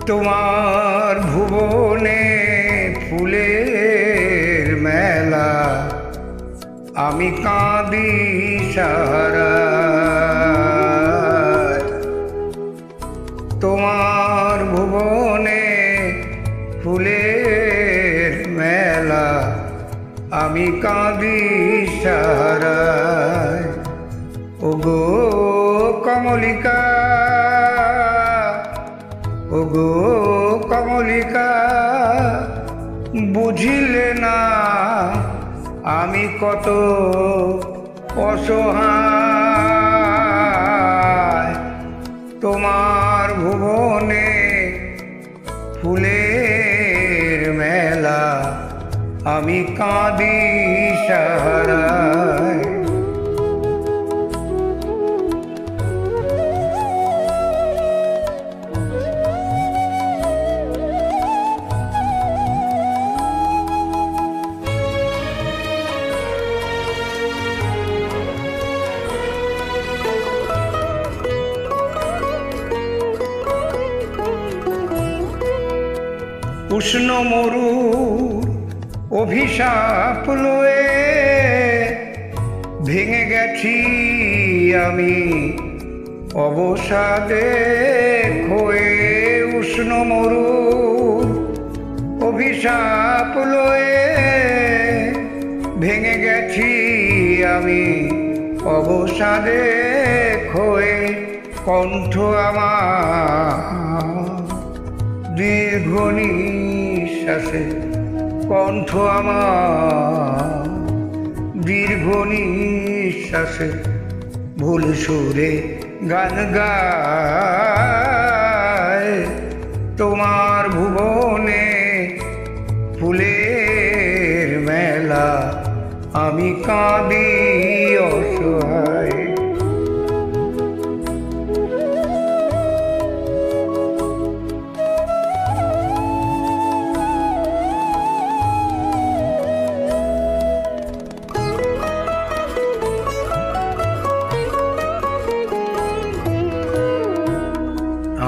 তোমার ভুবনে ফুলের মেলা, আমি কাঁদি সারা। তোমার ভুবনে ফুলের মেলা, আমি কাঁদি সারা। ওগো কমলিকা, ওগো কমলিকা, বুঝিলে না আমি কত অসহায়। তোমার ভুবনে ফুলের মেলা, আমি কাঁদি সারায়। উষ্ণ মরুর অভিশাপ লয়ে ভেঙে গেছি আমি অবসাদে ক্ষয়ে। উষ্ণ মরুর অভিশাপ লয়ে ভেঙে গেছি আমি অবসাদে ক্ষয়ে। কণ্ঠ আমার দীর্ঘ নিঃশ্বাসে, কণ্ঠ আমার দীর্ঘ নিঃশ্বাসে, ভুল সুরে গান গায়। তোমার ভুবনে ফুলের মেলা, আমি কাঁদি অসহায়।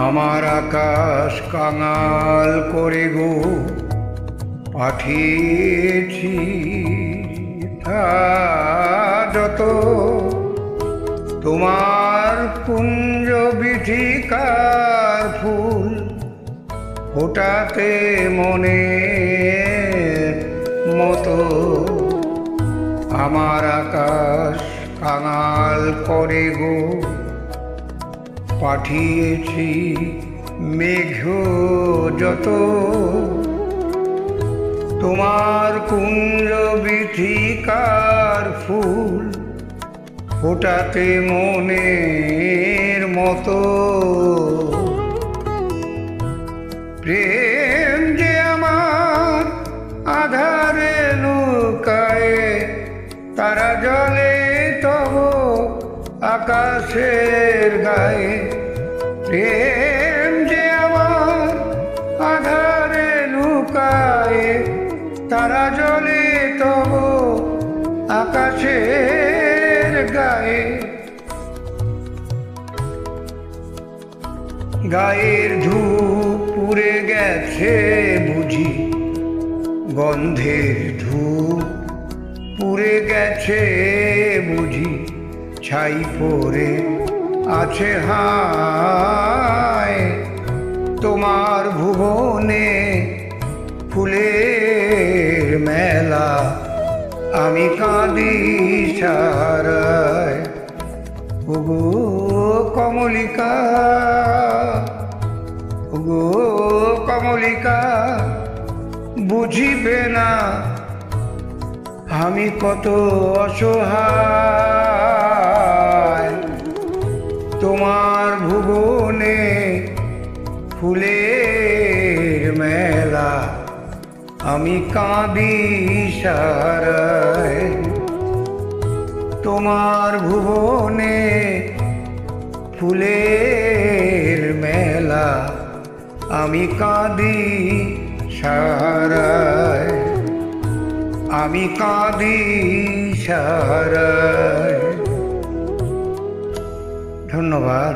আমার আকাশ কাঙাল করে গো পাঠিয়েছি তা যত। তোমার কুঞ্জ বিথিকার ফুল ফোটাতে মনের মতো। আমার আকাশ কাঙাল করে গো পাঠিয়েছি মেঘ যত। তোমার কুঞ্জ বিথিকার ফুল ফোটাতে মনের মতো। প্রেম যে আমার আধারে লুকায়ে, তারা জলে তব আকাশের গায়ে। প্রেম যে আমার আধারে লুকায়ে, তারা জলে তব আকাশের গায়ে। গায়ের ধূপ পুড়ে গেছে বুঝি, গন্ধের ধূপ পুড়ে গেছে বুঝি, ছাই পড়ে আছে হায়। তোমার ভুবনে ফুলের মেলা, আমি কাঁদি সারায়। ওগো কমলিকা, ওগো কমলিকা, বুঝিবে না আমি কত অসহায়। তোমার ভুবনে ফুলের মেলা, আমি কাঁদি সারায়। তোমার ভুবনে ফুলের মেলা, আমি কাঁদি সারায়। আমি কাঁদি সারায়। ধন্যবাদ।